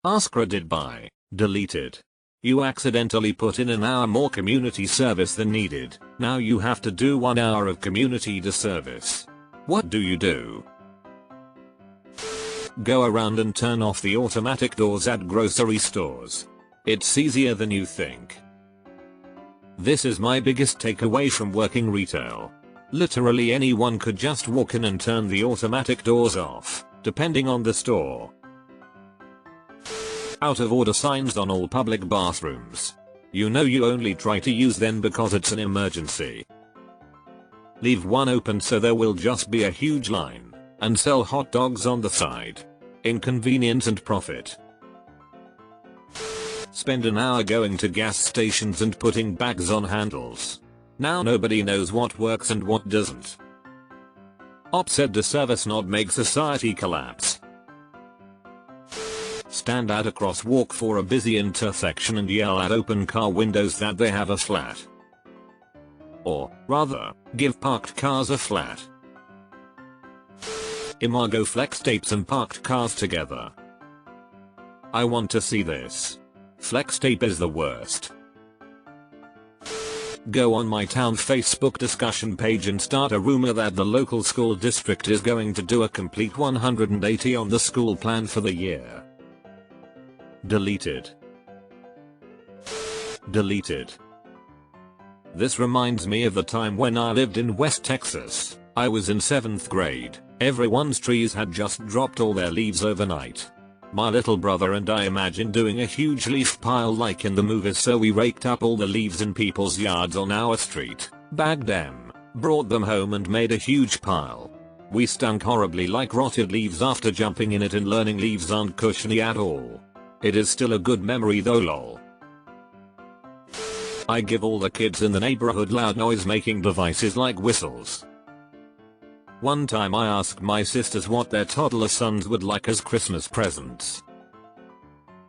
AskReddit by deleted. You accidentally put in an hour more community service than needed. Now you have to do 1 hour of community service. What do? Go around and turn off the automatic doors at grocery stores. It's easier than you think. This is my biggest takeaway from working retail. Literally anyone could just walk in and turn the automatic doors off, depending on the store. Out of order signs on all public bathrooms. You know you only try to use them because it's an emergency. Leave one open so there will just be a huge line, and sell hot dogs on the side. Inconvenience and profit. Spend an hour going to gas stations and putting bags on handles. Now nobody knows what works and what doesn't. Said the service not make society collapse. Stand at a crosswalk for a busy intersection and yell at open car windows that they have a flat. Or, rather, give parked cars a flat. Imago flex tape some parked cars together. I want to see this. Flex tape is the worst. Go on my town Facebook discussion page and start a rumor that the local school district is going to do a complete 180 on the school plan for the year. Deleted. Deleted. This reminds me of the time when I lived in West Texas. I was in 7th grade. Everyone's trees had just dropped all their leaves overnight. My little brother and I imagined doing a huge leaf pile like in the movies, so we raked up all the leaves in people's yards on our street, bagged them, brought them home and made a huge pile. We stunk horribly like rotted leaves after jumping in it and learning leaves aren't cushiony at all. It is still a good memory though, lol. I give all the kids in the neighborhood loud noise making devices like whistles. One time I asked my sisters what their toddler sons would like as Christmas presents.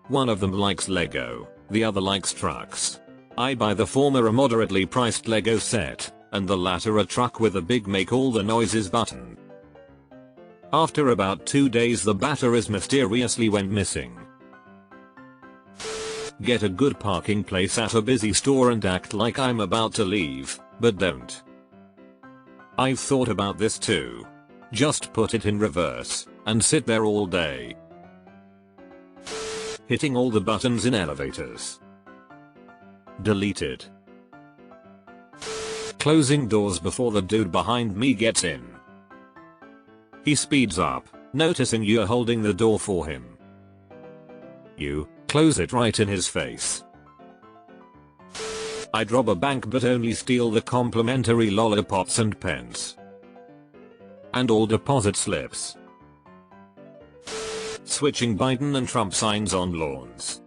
One of them likes Lego, the other likes trucks. I buy the former a moderately priced Lego set, and the latter a truck with a big make all the noises button. After about 2 days the batteries mysteriously went missing. Get a good parking place at a busy store and act like I'm about to leave, but don't. I've thought about this too. Just put it in reverse, and sit there all day. Hitting all the buttons in elevators. Deleted. Closing doors before the dude behind me gets in. He speeds up, noticing you're holding the door for him. You close it right in his face. I'd rob a bank but only steal the complimentary lollipops and pence. And all deposit slips. Switching Biden and Trump signs on lawns.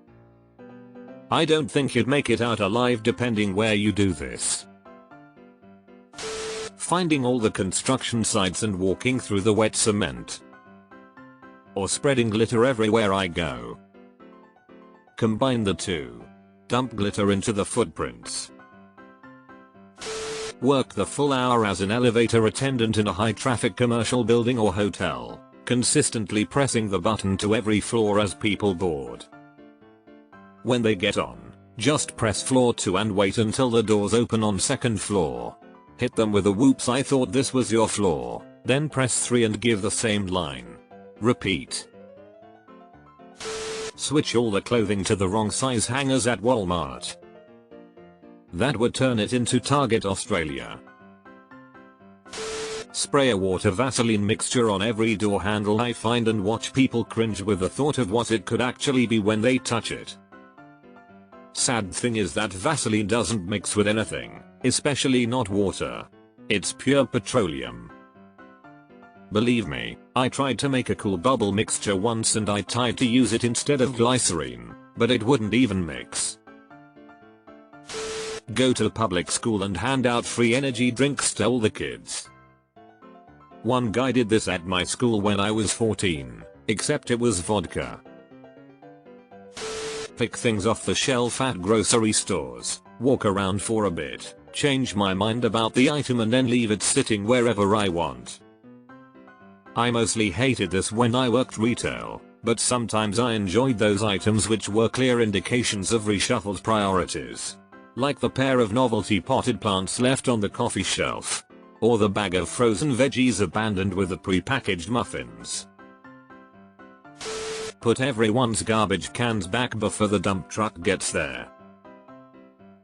I don't think you'd make it out alive depending where you do this. Finding all the construction sites and walking through the wet cement. Or spreading glitter everywhere I go. Combine the two. Dump glitter into the footprints. Work the full hour as an elevator attendant in a high traffic commercial building or hotel, consistently pressing the button to every floor as people board. When they get on, just press floor 2 and wait until the doors open on 2nd floor. Hit them with a whoops I thought this was your floor, then press 3 and give the same line. Repeat. Switch all the clothing to the wrong size hangers at Walmart. That would turn it into Target Australia. Spray a water Vaseline mixture on every door handle I find and watch people cringe with the thought of what it could actually be when they touch it. Sad thing is that Vaseline doesn't mix with anything, especially not water. It's pure petroleum. Believe me, I tried to make a cool bubble mixture once and I tried to use it instead of glycerine, but it wouldn't even mix. Go to public school and hand out free energy drinks to all the kids. One guy did this at my school when I was 14, except it was vodka. Pick things off the shelf at grocery stores, walk around for a bit, change my mind about the item and then leave it sitting wherever I want. I mostly hated this when I worked retail, but sometimes I enjoyed those items which were clear indications of reshuffled priorities. Like the pair of novelty potted plants left on the coffee shelf. Or the bag of frozen veggies abandoned with the pre-packaged muffins. Put everyone's garbage cans back before the dump truck gets there.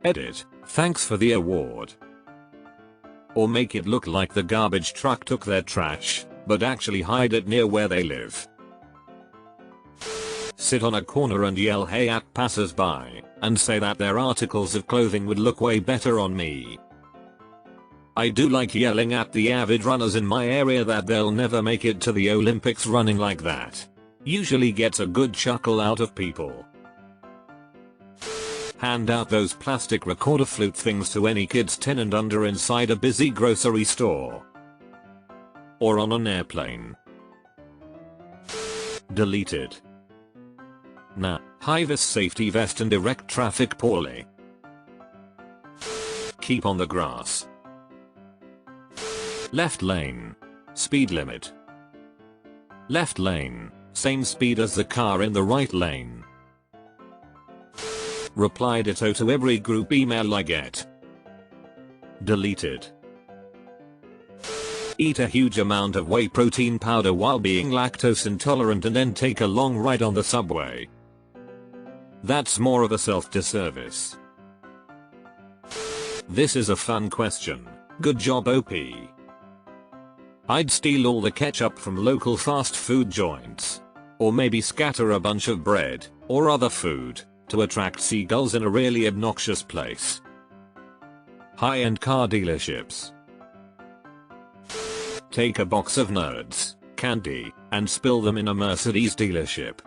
Edit, thanks for the award. Or make it look like the garbage truck took their trash, but actually hide it near where they live. Sit on a corner and yell hey at passers-by, and say that their articles of clothing would look way better on me. I do like yelling at the avid runners in my area that they'll never make it to the Olympics running like that. Usually gets a good chuckle out of people. Hand out those plastic recorder flute things to any kids 10 and under inside a busy grocery store. Or on an airplane. Deleted. Nah, high vis safety vest and direct traffic poorly. Keep on the grass. Left lane. Speed limit. Left lane. Same speed as the car in the right lane. Reply ditto to every group email I get. Deleted. Eat a huge amount of whey protein powder while being lactose intolerant and then take a long ride on the subway. That's more of a self-disservice. This is a fun question. Good job OP. I'd steal all the ketchup from local fast food joints. Or maybe scatter a bunch of bread, or other food, to attract seagulls in a really obnoxious place. High-end car dealerships. Take a box of Nerds candy and spill them in a Mercedes dealership.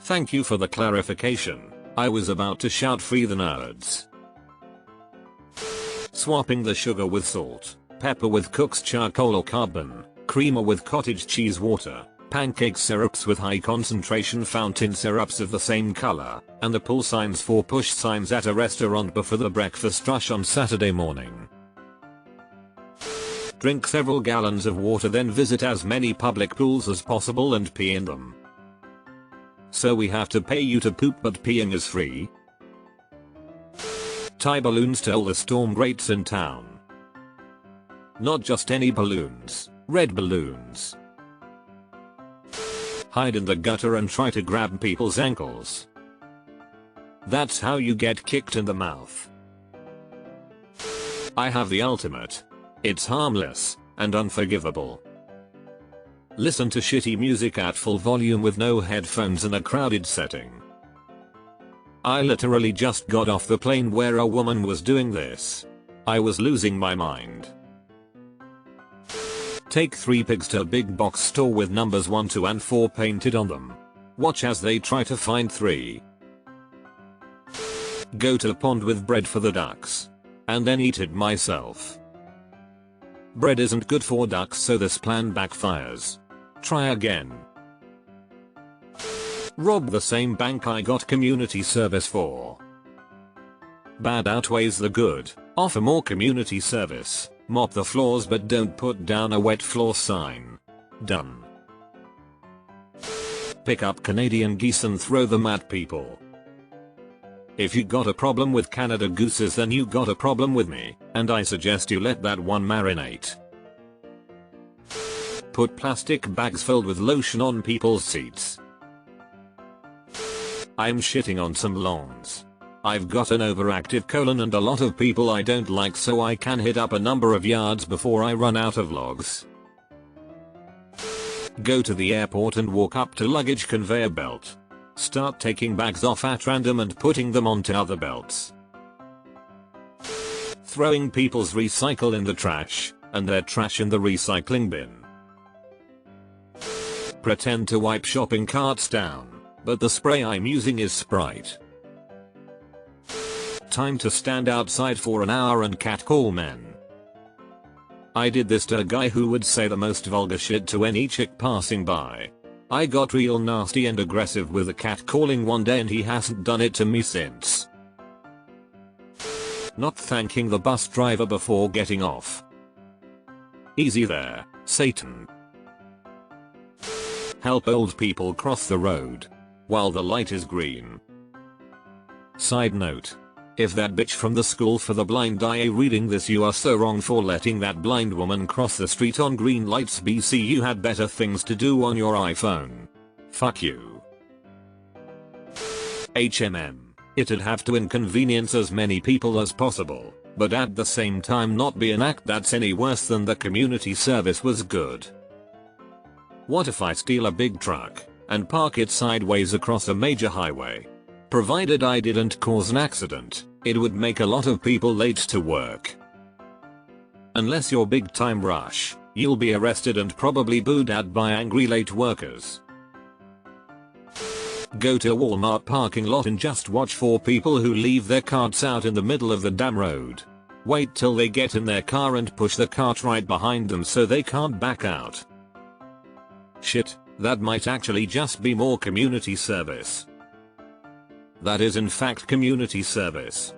Thank you for the clarification. I was about to shout free the Nerds. Swapping the sugar with salt, pepper with Cook's charcoal or carbon, creamer with cottage cheese water, pancake syrups with high concentration fountain syrups of the same color, and the pull signs for push signs at a restaurant before the breakfast rush on Saturday morning. Drink several gallons of water, then visit as many public pools as possible and pee in them. So we have to pay you to poop but peeing is free? Tie balloons to all the storm grates in town. Not just any balloons, red balloons. Hide in the gutter and try to grab people's ankles. That's how you get kicked in the mouth. I have the ultimate. It's harmless and unforgivable. Listen to shitty music at full volume with no headphones in a crowded setting. I literally just got off the plane where a woman was doing this. I was losing my mind. Take 3 pigs to a big box store with numbers 1, 2 and 4 painted on them. Watch as they try to find 3. Go to the pond with bread for the ducks. And then eat it myself. Bread isn't good for ducks, so this plan backfires. Try again. Rob the same bank I got community service for. Bad outweighs the good. Offer more community service. Mop the floors but don't put down a wet floor sign. Done. Pick up Canadian geese and throw them at people. If you got a problem with Canada gooses, then you got a problem with me, and I suggest you let that one marinate. Put plastic bags filled with lotion on people's seats. I'm shitting on some lawns. I've got an overactive colon and a lot of people I don't like, so I can hit up a number of yards before I run out of logs. Go to the airport and walk up to luggage conveyor belt. Start taking bags off at random and putting them onto other belts. Throwing people's recycle in the trash, and their trash in the recycling bin. Pretend to wipe shopping carts down, but the spray I'm using is Sprite. Time to stand outside for an hour and catcall men. I did this to a guy who would say the most vulgar shit to any chick passing by. I got real nasty and aggressive with the catcalling one day and he hasn't done it to me since. Not thanking the bus driver before getting off. Easy there, Satan. Help old people cross the road while the light is green. Side note. If that bitch from the school for the blind IA reading this, you are so wrong for letting that blind woman cross the street on green lights. BC, you had better things to do on your iPhone. Fuck you. It'd have to inconvenience as many people as possible, but at the same time not be an act that's any worse than the community service was good. What if I steal a big truck and park it sideways across a major highway? Provided I didn't cause an accident, it would make a lot of people late to work. Unless you're big time rush, you'll be arrested and probably booed at by angry late workers. Go to a Walmart parking lot and just watch for people who leave their carts out in the middle of the damn road. Wait till they get in their car and push the cart right behind them so they can't back out. Shit, that might actually just be more community service. That is in fact community service.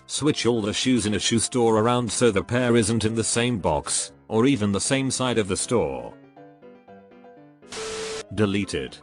Switch all the shoes in a shoe store around so the pair isn't in the same box, or even the same side of the store. Deleted.